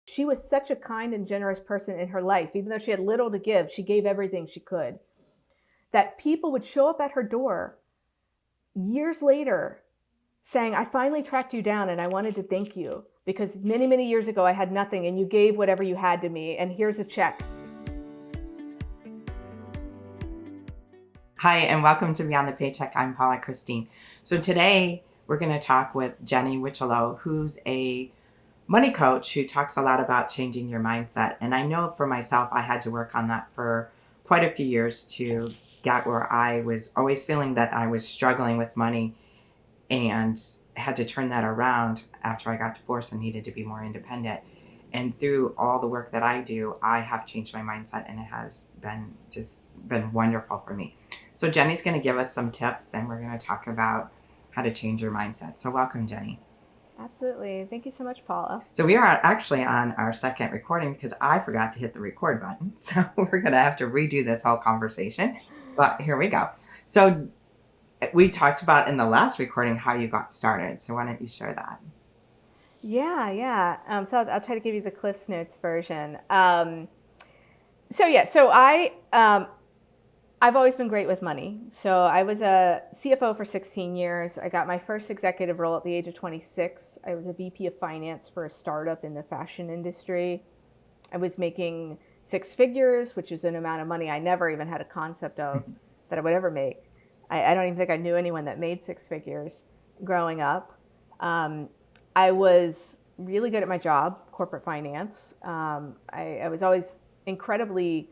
She was such a kind and generous person in her life. Even though she had little to give, she gave everything she could. That people would show up at her door years later saying, I finally tracked you down and I wanted to thank you because many, many years ago I had nothing and you gave whatever you had to me and here's a check. Hi, and welcome to Beyond the Paycheck. I'm Paula Christine. So today we're going to talk with Jenny Whichello, who's a money coach who talks a lot about changing your mindset. And I know for myself, I had to work on that for quite a few years to get where I was always feeling that I was struggling with money and had to turn that around after I got divorced and needed to be more independent. And through all the work that I do, I have changed my mindset and it has been wonderful for me. So Jenny's going to give us some tips and we're going to talk about how to change your mindset. So welcome, Jenny. Absolutely. Thank you so much, Paula. So we are actually on our second recording because I forgot to hit the record button. So we're going to have to redo this whole conversation. But here we go. So we talked about in the last recording how you got started. So why don't you share that? Yeah. So I'll try to give you the Cliff's Notes version. I've always been great with money. So I was a CFO for 16 years. I got my first executive role at the age of 26. I was a VP of finance for a startup in the fashion industry. I was making six figures, which is an amount of money I never even had a concept of that I would ever make. I don't even think I knew anyone that made six figures growing up. I was really good at my job, corporate finance. I was always incredibly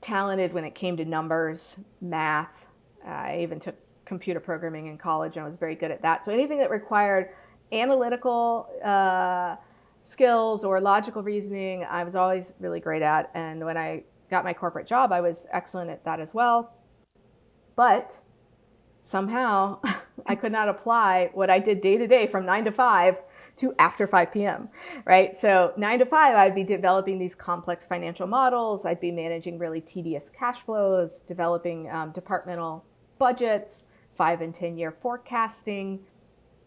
talented when it came to numbers, math. I even took computer programming in college and I was very good at that. So anything that required analytical skills or logical reasoning, I was always really great at. And when I got my corporate job, I was excellent at that as well. But somehow I could not apply what I did day to day from 9 to 5 to after 5 p.m., right? So 9 to 5, I'd be developing these complex financial models. I'd be managing really tedious cash flows, developing departmental budgets, 5 and 10-year forecasting.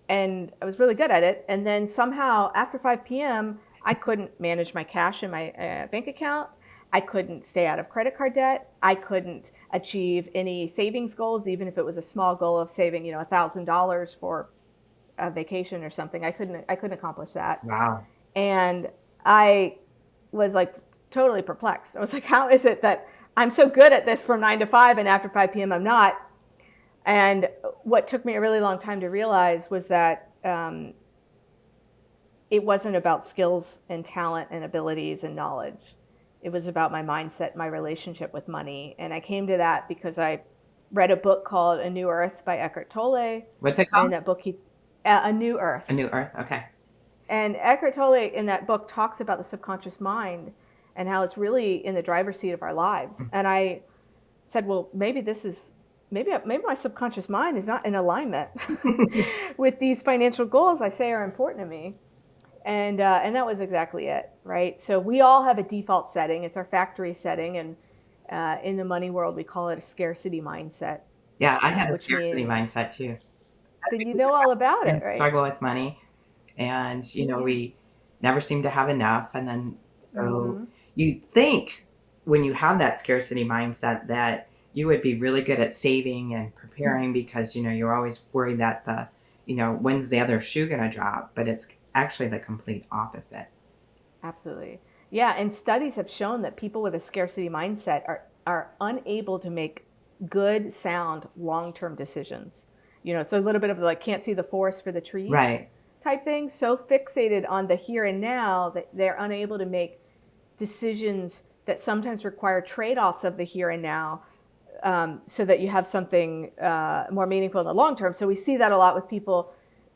And I was really good at it. And then somehow after 5 p.m., I couldn't manage my cash in my bank account. I couldn't stay out of credit card debt. I couldn't achieve any savings goals, even if it was a small goal of saving, $1,000 for a vacation or something. I couldn't accomplish that. Wow. And I was like totally perplexed. I was like, how is it that I'm so good at this from 9 to 5 and after 5 p.m. I'm not? And what took me a really long time to realize was that it wasn't about skills and talent and abilities and knowledge. It was about my mindset, my relationship with money. And I came to that because I read a book called A New Earth by Eckhart Tolle. What's it called? And that book, A New Earth. A New Earth, okay. And Eckhart Tolle in that book talks about the subconscious mind and how it's really in the driver's seat of our lives. And I said, well, maybe my subconscious mind is not in alignment with these financial goals I say are important to me. And that was exactly it, right? So we all have a default setting. It's our factory setting. And in the money world, we call it a scarcity mindset. Yeah, I had a scarcity mindset too. Then you know all about it, right? Struggle with money. And, we never seem to have enough. And then, you think when you have that scarcity mindset that you would be really good at saving and preparing because, you're always worried that when's the other shoe going to drop? But it's actually the complete opposite. Absolutely. Yeah. And studies have shown that people with a scarcity mindset are unable to make good, sound, long-term decisions. It's a little bit of like can't see the forest for the trees. Right. Type thing. So fixated on the here and now that they're unable to make decisions that sometimes require trade-offs of the here and now so that you have something more meaningful in the long term. So we see that a lot with people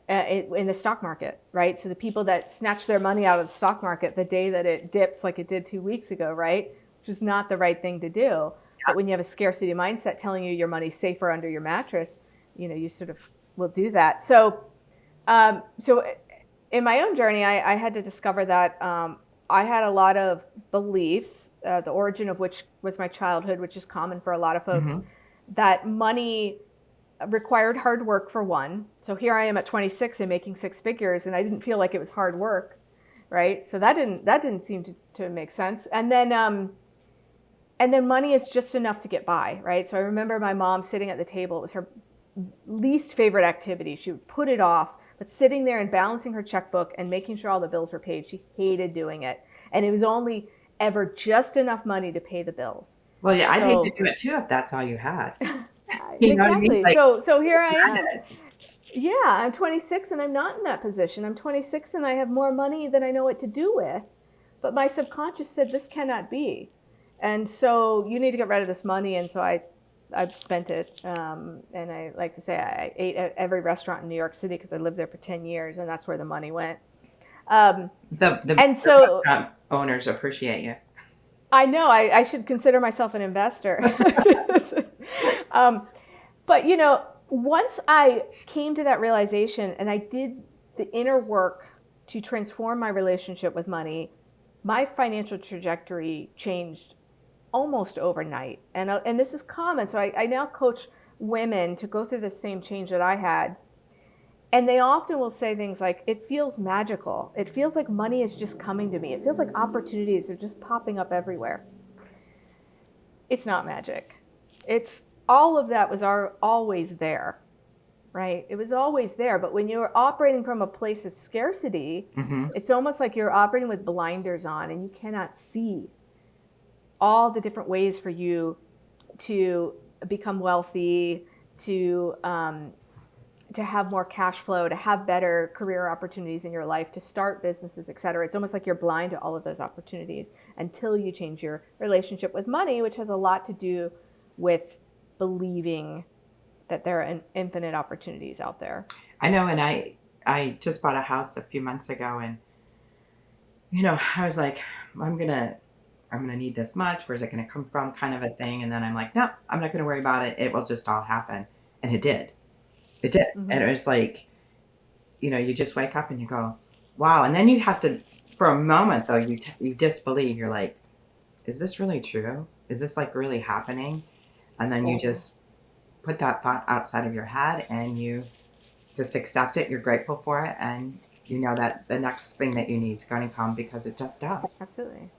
in the stock market, right? So the people that snatch their money out of the stock market the day that it dips like it did 2 weeks ago, right? Which is not the right thing to do. Yeah. But when you have a scarcity mindset telling you your money's safer under your mattress, you sort of will do that. So in my own journey, I had to discover that I had a lot of beliefs, the origin of which was my childhood, which is common for a lot of folks, that money required hard work for one. So here I am at 26 and making six figures, and I didn't feel like it was hard work, right? So that didn't seem to make sense. And then money is just enough to get by, right? So I remember my mom sitting at the table. It was her least favorite activity. She would put it off, but sitting there and balancing her checkbook and making sure all the bills were paid, she hated doing it. And it was only ever just enough money to pay the bills. Well, yeah, I'd hate to do it too if that's all you had. Exactly. Know what I mean? Like, so here I am. Yeah, I'm 26 and I'm not in that position. I'm 26 and I have more money than I know what to do with. But my subconscious said this cannot be. And so you need to get rid of this money. And so I've spent it. And I like to say I ate at every restaurant in New York City because I lived there for 10 years and that's where the money went. The restaurant owners appreciate you. I know. I should consider myself an investor. But, once I came to that realization and I did the inner work to transform my relationship with money, my financial trajectory changed almost overnight. And this is common. So I now coach women to go through the same change that I had. And they often will say things like, it feels magical. It feels like money is just coming to me. It feels like opportunities are just popping up everywhere. It's not magic. All of that was always there, right? It was always there. But when you're operating from a place of scarcity, it's almost like you're operating with blinders on and you cannot see all the different ways for you to become wealthy, to have more cash flow, to have better career opportunities in your life, to start businesses, et cetera. It's almost like you're blind to all of those opportunities until you change your relationship with money, which has a lot to do with believing that there are infinite opportunities out there. I know, and I just bought a house a few months ago, and I was like, I'm gonna need this much. Where's it gonna come from? Kind of a thing. And then I'm like, no, I'm not gonna worry about it. It will just all happen, and it did. It did. And it was like, you just wake up and you go, wow. And then you have to, for a moment though, you disbelieve. You're like, is this really true? Is this like really happening? And then you just put that thought outside of your head and you just accept it. You're grateful for it. And you know that the next thing that you need is going to come because it just does. Absolutely.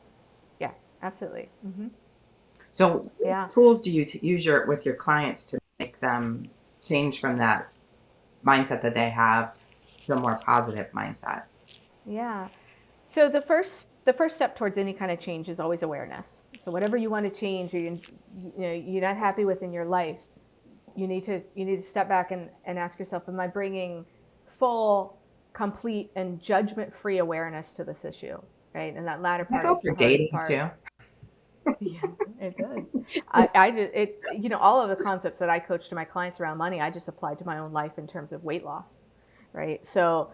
Yeah, absolutely. So what tools do you use with your clients to make them change from that mindset that they have to a more positive mindset? Yeah. So the first step towards any kind of change is always awareness. So whatever you want to change, or you're not happy with in your life, you need to step back and ask yourself, am I bringing full, complete, and judgment-free awareness to this issue, right? And that latter part is the hardest dating part. too. Yeah, it does. All of the concepts that I coach to my clients around money, I just applied to my own life in terms of weight loss, right? So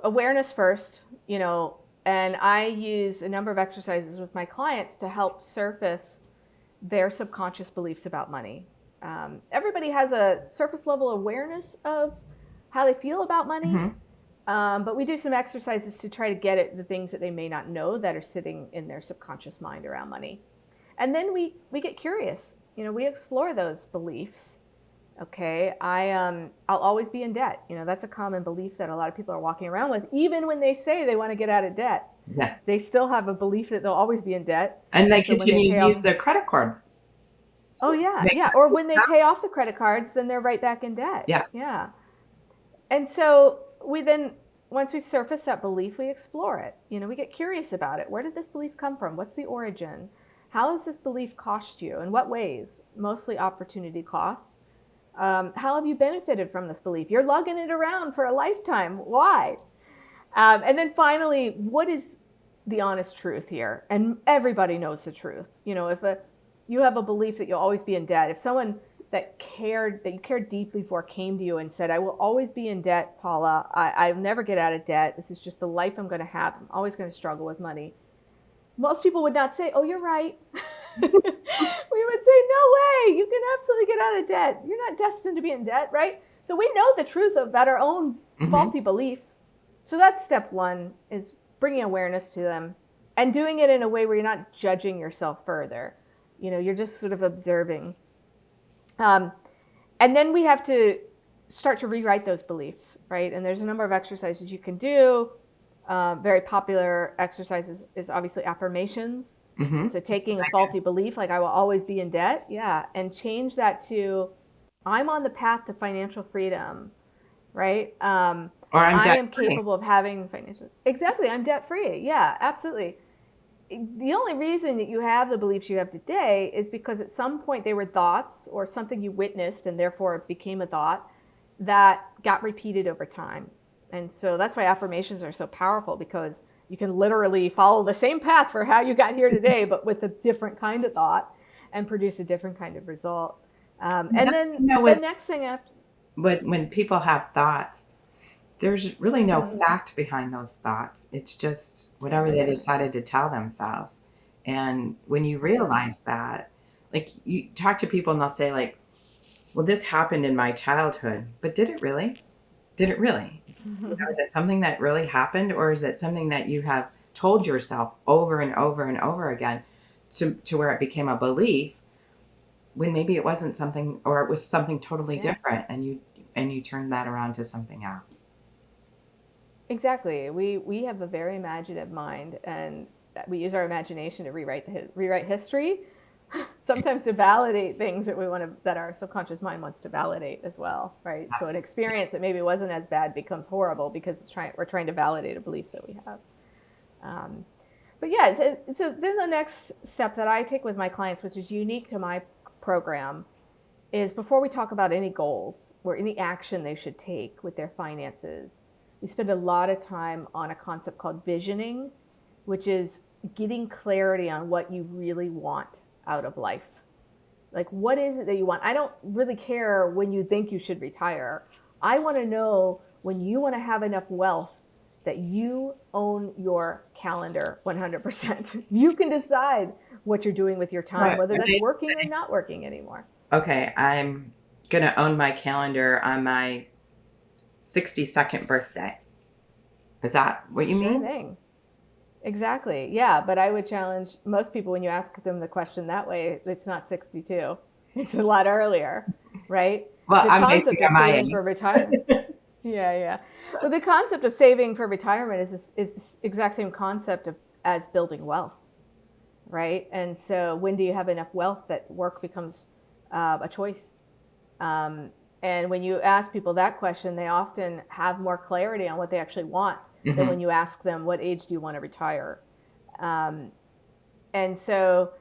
awareness first, and I use a number of exercises with my clients to help surface their subconscious beliefs about money. Everybody has a surface level awareness of how they feel about money. But we do some exercises to try to get at the things that they may not know that are sitting in their subconscious mind around money. And then we get curious. We explore those beliefs. Okay, I'll always be in debt. That's a common belief that a lot of people are walking around with. Even when they say they want to get out of debt, they still have a belief that they'll always be in debt. And they continue to use their credit card. Oh, yeah. Or when they pay off the credit cards, then they're right back in debt. Yeah. And so once we've surfaced that belief, we explore it. We get curious about it. Where did this belief come from? What's the origin? How has this belief cost you? In what ways? Mostly opportunity costs. How have you benefited from this belief? You're lugging it around for a lifetime. Why? And then finally, what is the honest truth here? And everybody knows the truth. If you have a belief that you'll always be in debt, if someone that you cared deeply for came to you and said, I will always be in debt, Paula. I'll never get out of debt. This is just the life I'm going to have. I'm always going to struggle with money. Most people would not say, oh, you're right. We would say, no way. You can absolutely get out of debt. You're not destined to be in debt, right? So we know the truth about our own faulty beliefs. So that's step one, is bringing awareness to them and doing it in a way where you're not judging yourself further. You're just sort of observing. And then we have to start to rewrite those beliefs, right? And there's a number of exercises you can do. Very popular exercise is obviously affirmations. Mm-hmm. So taking a faulty belief, like I will always be in debt, and change that to I'm on the path to financial freedom, right? Or I'm I debt am free. capable of having financial. Exactly, I'm debt free. Yeah, absolutely. The only reason that you have the beliefs you have today is because at some point they were thoughts or something you witnessed and therefore it became a thought that got repeated over time. And so that's why affirmations are so powerful, because you can literally follow the same path for how you got here today, but with a different kind of thought and produce a different kind of result. And then the next thing after. When people have thoughts, there's really no Mhm. fact behind those thoughts. It's just whatever they decided to tell themselves. And when you realize that, like you talk to people and they'll say like, well, this happened in my childhood, but did it really? Did it really? Is it something that really happened, or is it something that you have told yourself over and over and over again to where it became a belief when maybe it wasn't something, or it was something totally Yeah. different, and you turned that around to something else. Exactly. We have a very imaginative mind, and we use our imagination to rewrite history, sometimes to validate things that we want to that our subconscious mind wants to validate as well, right? So an Yes. experience that maybe wasn't as bad becomes horrible because we're trying to validate a belief that we have. Um, but yeah, so then the next step that I take with my clients, which is unique to my program, is before we talk about any goals or any action they should take with their finances, we spend a lot of time on a concept called visioning, which is getting clarity on what you really want out of life. Like, what is it that you want? I don't really care when you think you should retire. I want to know when you want to have enough wealth that you own your calendar 100%. You can decide what you're doing with your time, Right. whether When that's they working or say, not working anymore. okay, I'm gonna own my calendar on my 62nd birthday. Is that what you Sure mean? thing. Exactly. Yeah, but I would challenge most people when you ask them the question that way, it's not 62. It's a lot earlier, right? Well, The I'm basing concept of on my saving age. for retirement. Yeah, yeah. Well, the concept of saving for retirement is the exact same concept as building wealth, right? And so when do you have enough wealth that work becomes a choice? Um, and when you ask people that question, they often have more clarity on what they actually want than Hmm. when you ask them, what age do you want to retire? Um, and so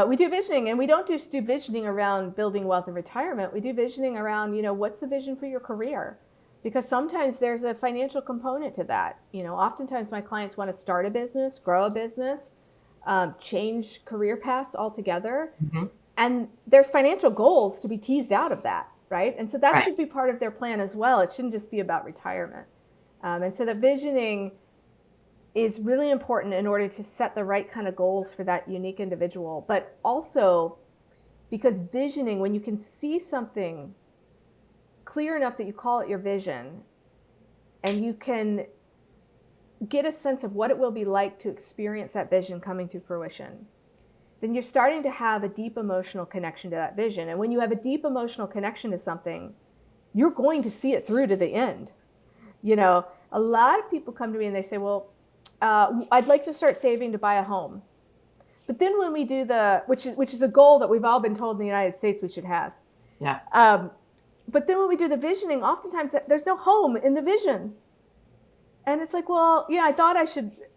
we do visioning, and we don't just do visioning around building wealth and retirement. We do visioning around, what's the vision for your career? Because sometimes there's a financial component to that. Oftentimes my clients want to start a business, grow a business, change career paths altogether. Hmm. And there's financial goals to be teased out of that, right? And so that Right. should be part of their plan as well. It shouldn't just be about retirement. And so the visioning is really important in order to set the right kind of goals for that unique individual. But also because visioning, when you can see something clear enough that you call it your vision, and you can get a sense of what it will be like to experience that vision coming to fruition, then you're starting to have a deep emotional connection to that vision. And when you have a deep emotional connection to something, you're going to see it through to the end. A lot of people come to me and they say, well, I'd like to start saving to buy a home. But then when we do which is a goal that we've all been told in the United States we should have. Yeah. But then when we do the visioning, oftentimes there's no home in the vision. And it's like, well, yeah,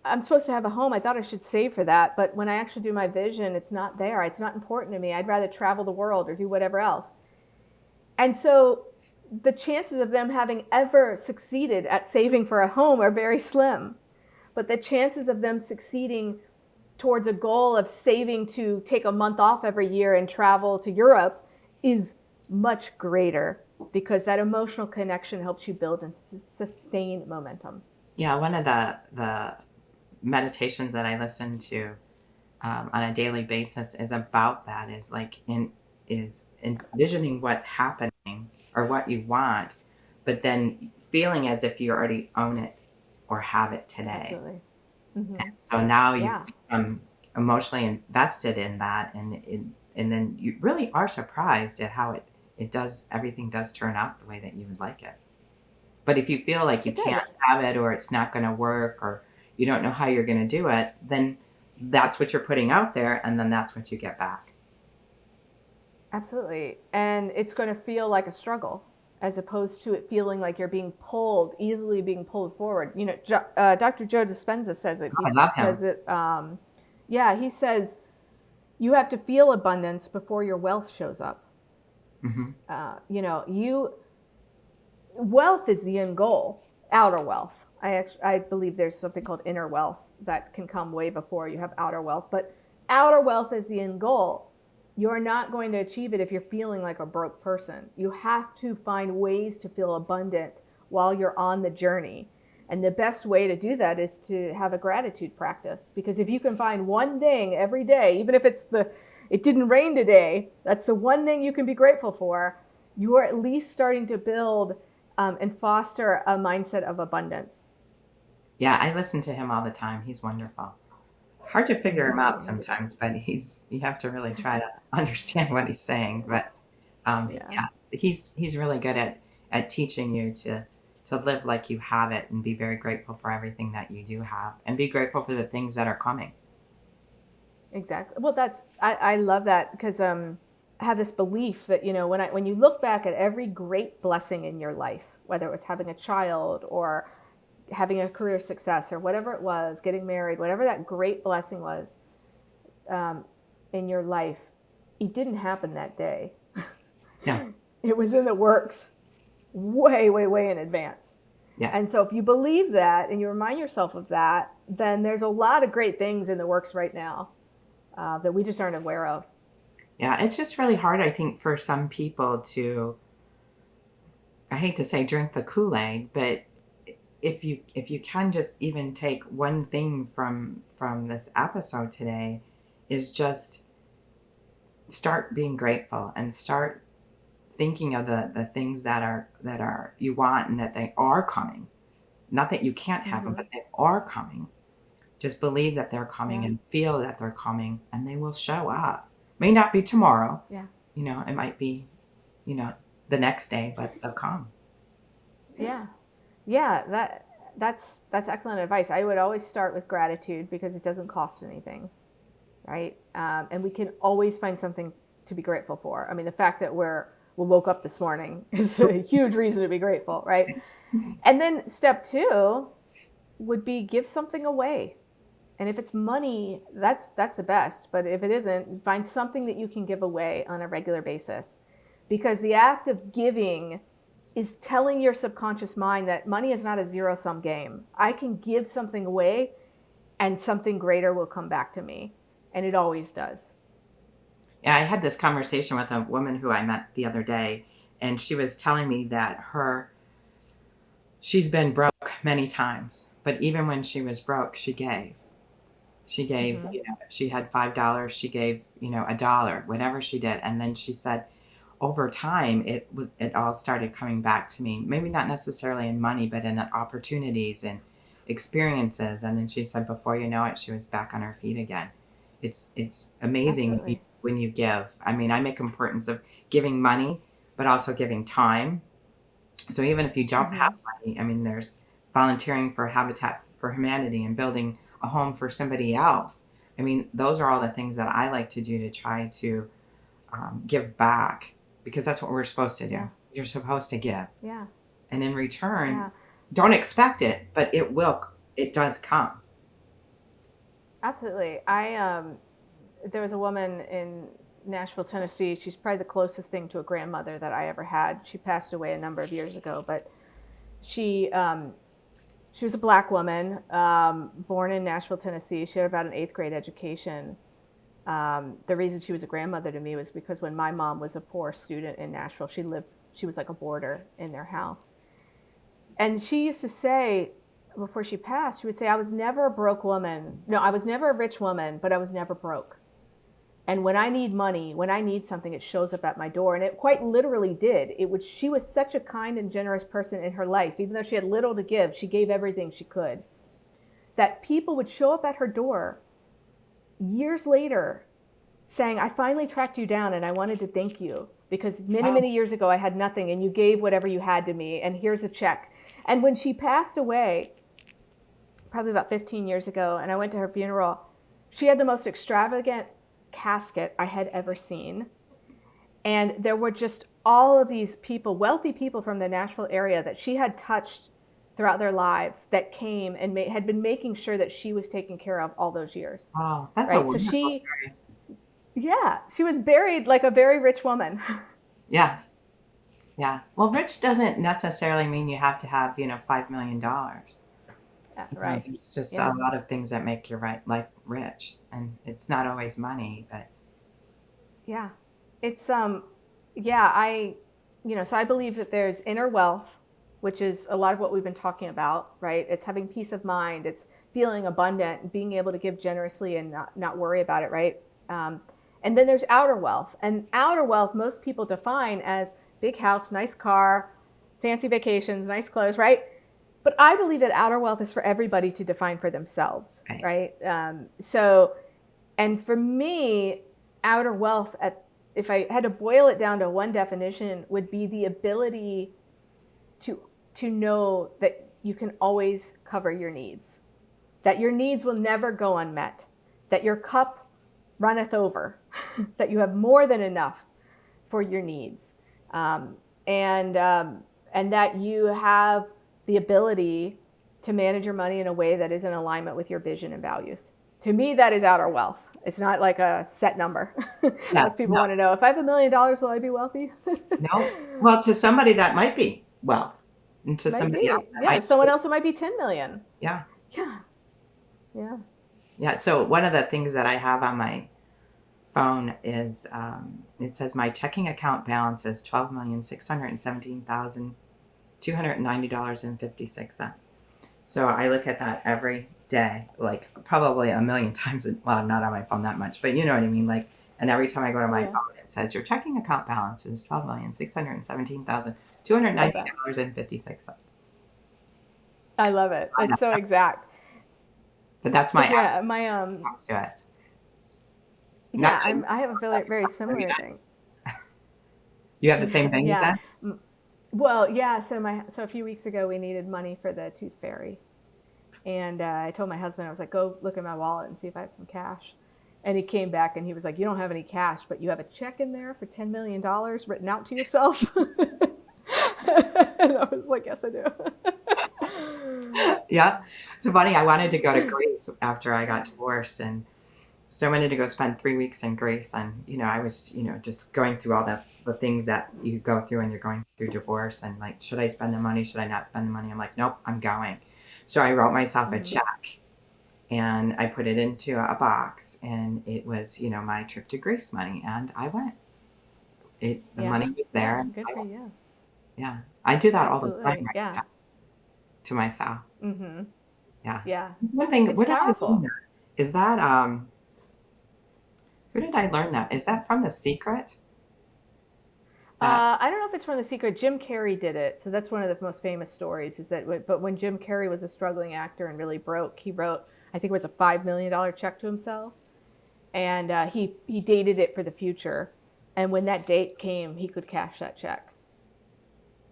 I'm supposed to have a home. I thought I should save for that. But when I actually do my vision, it's not there. It's not important to me. I'd rather travel the world or do whatever else. And so the chances of them having ever succeeded at saving for a home are very slim. But the chances of them succeeding towards a goal of saving to take a month off every year and travel to Europe is much greater, because that emotional connection helps you build and sustain momentum. Yeah. One of the meditations that I listen to on a daily basis is about that. Is envisioning what's happening or what you want, but then feeling as if you already own it or have it today. Absolutely. Mm-hmm. So now you Yeah. become emotionally invested in that, and then you really are surprised at how everything does turn out the way that you would like it. But if you feel like you It does. can't have it, or it's not going to work, or you don't know how you're going to do it, then that's what you're putting out there, and then that's what you get back. Absolutely. And it's going to feel like a struggle as opposed to it feeling like you're easily being pulled forward. Dr. Joe Dispenza says it. Oh, I love him. Says it. He says you have to feel abundance before your wealth shows up. Mm-hmm. Wealth is the end goal, outer wealth. I believe there's something called inner wealth that can come way before you have outer wealth, but outer wealth is the end goal. You're not going to achieve it if you're feeling like a broke person. You have to find ways to feel abundant while you're on the journey. And the best way to do that is to have a gratitude practice. Because if you can find one thing every day, even if it didn't rain today, that's the one thing you can be grateful for, you are at least starting to build and foster a mindset of abundance. Yeah, I listen to him all the time. He's wonderful. Hard to figure him out sometimes, but you have to really try to understand what he's saying. But he's really good at teaching you to live like you have it and be very grateful for everything that you do have and be grateful for the things that are coming. Exactly. Well, I love that because I have this belief that, when you look back at every great blessing in your life, whether it was having a child or having a career success or whatever it was, getting married, whatever that great blessing was in your life, it didn't happen that day. Yeah. It was in the works way, way, way in advance. Yeah. And so if you believe that and you remind yourself of that, then there's a lot of great things in the works right now that we just aren't aware of. Yeah, it's just really hard, I think, for some people to, I hate to say drink the Kool-Aid, but if you can just even take one thing from this episode today, is just start being grateful and start thinking of the things that are you want and that they are coming. Not that you can't have them, but they are coming. Just believe that they're coming and feel that they're coming, and they will show up. May not be tomorrow. Yeah. It might be, the next day, but they'll come. Yeah. Yeah, that's excellent advice. I would always start with gratitude because it doesn't cost anything, right? And we can always find something to be grateful for. I mean, the fact that we woke up this morning is a huge reason to be grateful, right? And then step 2 would be give something away. And if it's money, that's the best. But if it isn't, find something that you can give away on a regular basis. Because the act of giving is telling your subconscious mind that money is not a zero-sum game. I can give something away and something greater will come back to me. And it always does. Yeah, I had this conversation with a woman who I met the other day, and she was telling me that she's been broke many times, but even when she was broke, she gave. She gave, if she had $5, she gave, $1, whatever she did. And then she said, over time, it all started coming back to me. Maybe not necessarily in money, but in opportunities and experiences. And then she said, before you know it, she was back on her feet again. It's amazing when you give. I mean, I make importance of giving money, but also giving time. So even if you don't have money, I mean, there's volunteering for Habitat for Humanity and building a home for somebody else. I mean, those are all the things that I like to do to try to give back, because that's what we're supposed to do. Yeah. You're supposed to give. Yeah. And in return, don't expect it, but it does come. Absolutely. There was a woman in Nashville, Tennessee. She's probably the closest thing to a grandmother that I ever had. She passed away a number of years ago, but she was a Black woman, born in Nashville, Tennessee. She had about an 8th grade education. The reason she was a grandmother to me was because when my mom was a poor student in Nashville, she was like a boarder in their house. And she used to say, before she passed, she would say, I was never a broke woman. No, I was never a rich woman, but I was never broke. And when I need money, when I need something, it shows up at my door. And it quite literally did. She was such a kind and generous person in her life. Even though she had little to give, she gave everything she could. That people would show up at her door years later saying, I finally tracked you down and I wanted to thank you because many, many years ago I had nothing and you gave whatever you had to me and here's a check. And when she passed away, probably about 15 years ago, and I went to her funeral. She had the most extravagant casket I had ever seen. And there were just all of these people, wealthy people from the Nashville area that she had touched throughout their lives that came and had been making sure that she was taken care of all those years. Oh, that's a Right. So wonderful story. she was buried like a very rich woman. Yes. Yeah. Well, rich doesn't necessarily mean you have to have, $5 million. Yeah, right. There's just Yeah. a lot of things that make your life rich, and it's not always money, but Yeah. It's so I believe that there's inner wealth, which is a lot of what we've been talking about, right? It's having peace of mind, it's feeling abundant and being able to give generously and not worry about it, right? And then there's outer wealth. And outer wealth, most people define as big house, nice car, fancy vacations, nice clothes, right? But I believe that outer wealth is for everybody to define for themselves, right? And for me, outer wealth, if I had to boil it down to one definition, would be the ability to know that you can always cover your needs, that your needs will never go unmet, that your cup runneth over, that you have more than enough for your needs, and that you have the ability to manage your money in a way that is in alignment with your vision and values. To me, that is outer wealth. It's not like a set number. Most people want to know, if I have $1 million, will I be wealthy? no. Well, to somebody that might be wealth, and to Might somebody be. else that Yeah, might someone else, it might be 10 million. Yeah. Yeah. Yeah. Yeah. So one of the things that I have on my phone is it says my checking account balance is $12,617,290.56. So I look at that every day, like probably a million times. Well, I'm not on my phone that much, but you know what I mean. Like, and every time I go to my phone, it says your checking account balance is $12,617,290.56. I love it. It's so exact. But that's my Yeah, response to it. Yeah, I have a very similar thing. You have the same thing, you said? Well, yeah. So a few weeks ago, we needed money for the tooth fairy, and I told my husband, I was like, "Go look in my wallet and see if I have some cash." And he came back and he was like, "You don't have any cash, but you have a check in there for $10 million written out to yourself." And I was like, "Yes, I do." Yeah, it's funny. I wanted to go to Greece after I got divorced, and so I wanted to go spend 3 weeks in Greece, and I was just going through all the things that you go through when you're going through divorce, and like, should I spend the money? Should I not spend the money? I'm like, nope, I'm going. So I wrote myself a check, and I put it into a box, and it was my trip to Greece money, and I went. The money was there. Yeah, good for you. Yeah, I do that Absolutely. all the time. Right Yeah. now, to myself. Mm-hmm. Yeah. Yeah. One thing. It's What did I powerful. learn that? Is that who did I learn that? Is that from The Secret? I don't know if it's from The Secret. Jim Carrey did it, so that's one of the most famous stories. But when Jim Carrey was a struggling actor and really broke, he wrote, I think it was a $5 million check to himself, and he dated it for the future, and when that date came, he could cash that check.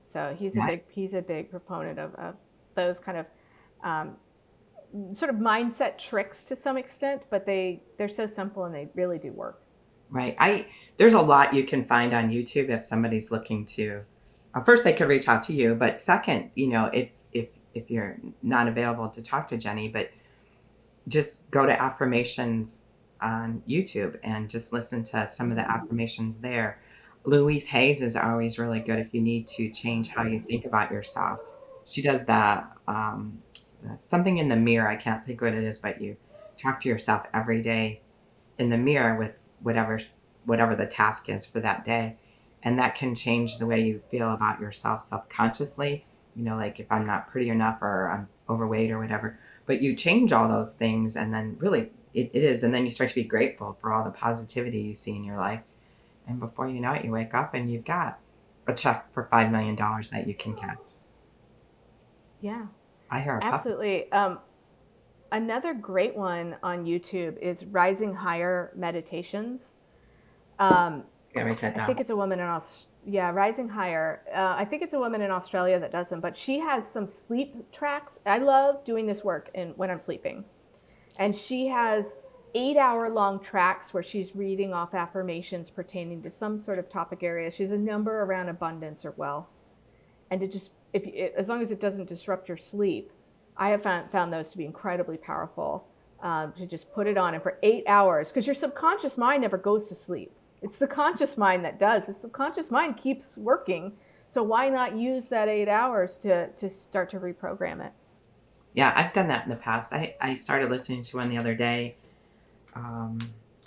So he's a big proponent of those kind of sort of mindset tricks to some extent, but they're so simple and they really do work. Right. There's a lot you can find on YouTube if somebody's looking to. First, they could reach out to you, but second, if you're not available to talk to Jenny, but just go to affirmations on YouTube and just listen to some of the affirmations there. Louise Hayes is always really good if you need to change how you think about yourself. She does that something in the mirror. I can't think what it is, but you talk to yourself every day in the mirror with whatever the task is for that day, and that can change the way you feel about yourself subconsciously. Like if I'm not pretty enough or I'm overweight or whatever, but you change all those things, and then really it is, and then you start to be grateful for all the positivity you see in your life, and before you know it, you wake up and you've got a check for $5 million that you can cash. Yeah, I hear a absolutely. Another great one on YouTube is Rising Higher Meditations. Gotta write that down. I think it's a woman in Yeah, Rising Higher. I think it's a woman in Australia that does them, but she has some sleep tracks. I love doing this work when I'm sleeping. And she has 8 hour long tracks where she's reading off affirmations pertaining to some sort of topic area. She has a number around abundance or wealth. And to just, as long as it doesn't disrupt your sleep, I have found those to be incredibly powerful, to just put it on and for 8 hours, because your subconscious mind never goes to sleep. It's the conscious mind that does. The subconscious mind keeps working. So why not use that 8 hours to start to reprogram it? Yeah, I've done that in the past. I started listening to one the other day.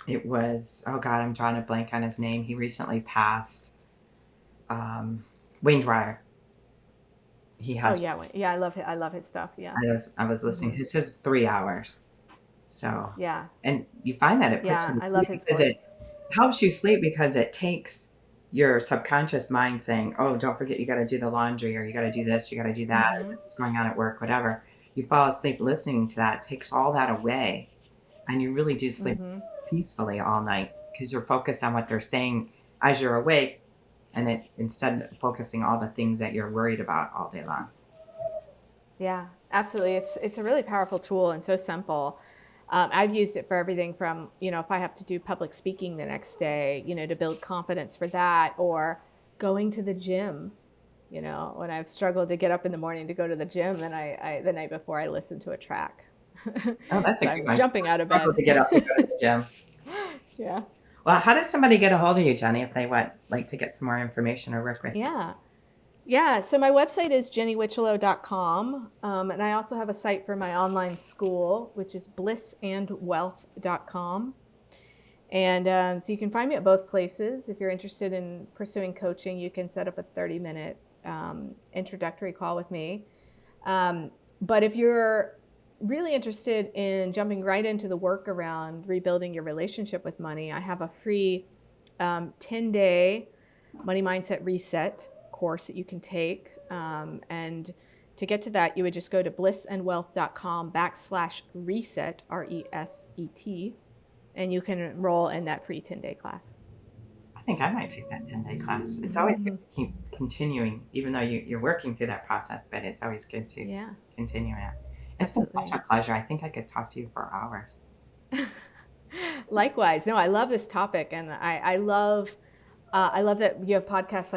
It was, oh God, I'm drawing a blank on his name. He recently passed. Wayne Dyer. He has. Oh yeah, I love his stuff. Yeah. I was listening. Mhm. His is 3 hours. So, Yeah. and you find that it puts Yeah, you to I love sleep his because voice. it helps you sleep because it takes your subconscious mind saying, oh, don't forget you got to do the laundry, or you got to do this, you got to do that, or Hmm. this is going on at work, whatever. You fall asleep listening to that, it takes all that away, and you really do sleep Hmm. peacefully all night because you're focused on what they're saying as you're awake, and instead of focusing all the things that you're worried about all day long. Yeah, absolutely. It's a really powerful tool and so simple. I've used it for everything from, if I have to do public speaking the next day, to build confidence for that, or going to the gym. When I've struggled to get up in the morning to go to the gym, then the night before I listen to a track. Oh, that's So a good I'm one. jumping out of Struggle bed. to get up to go to the gym. Yeah. Well, how does somebody get a hold of you, Jenny, if they want like to get some more information or work with you? Yeah. Yeah, so my website is jennywhichello.com. And I also have a site for my online school, which is blissandwealth.com. And so you can find me at both places. If you're interested in pursuing coaching, you can set up a 30-minute introductory call with me. But if you're really interested in jumping right into the work around rebuilding your relationship with money, I have a free 10-day money mindset reset course that you can take. And to get to that, you would just go to blissandwealth.com/reset, RESET, and you can enroll in that free 10-day class. I think I might take that 10-day class. It's always good to keep continuing, even though you're working through that process, but it's always good to Yeah, continue it. It's been such absolutely. a pleasure. I think I could talk to you for hours. Likewise. No, I love this topic, and I love that you have podcasts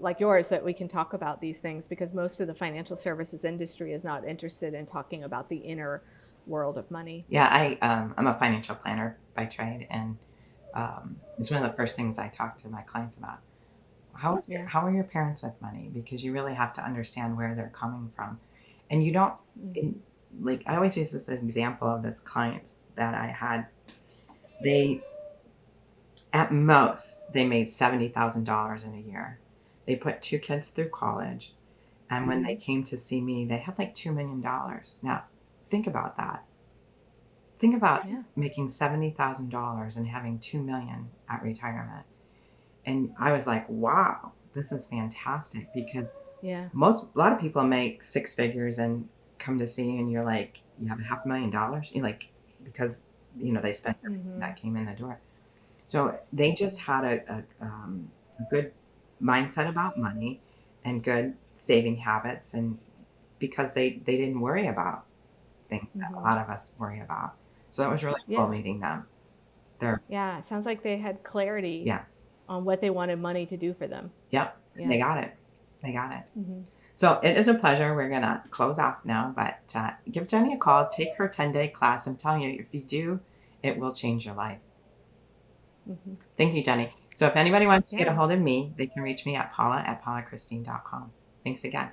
like yours, that we can talk about these things, because most of the financial services industry is not interested in talking about the inner world of money. Yeah, I'm a financial planner by trade, and it's one of the first things I talk to my clients about. Yeah. How are your parents with money? Because you really have to understand where they're coming from, and you don't. In, like I always use this example of this client that I had. They At most, they made $70,000 in a year. They put two kids through college. And when they came to see me, they had like $2 million. Now, think about that. Think about Yeah. making $70,000 and having $2 million at retirement. And I was like, wow, this is fantastic, because Yeah. a lot of people make six figures and come to see you and you're like, you have $500,000? You're like, because, they spent everything that came in the door. So they just had a good mindset about money and good saving habits, and because they didn't worry about things that a lot of us worry about. So that was really cool Yeah. meeting them. They're Yeah. It sounds like they had clarity Yes. on what they wanted money to do for them. Yep. And they Yeah. got it. They got it. Hmm. So it is a pleasure. We're gonna close off now, but give Jenny a call. Take her 10-day class. I'm telling you, if you do, it will change your life. Hmm. Thank you, Jenny. So if anybody wants to get a Yeah. hold of me, they can reach me at paula@paulachristine.com. Thanks again.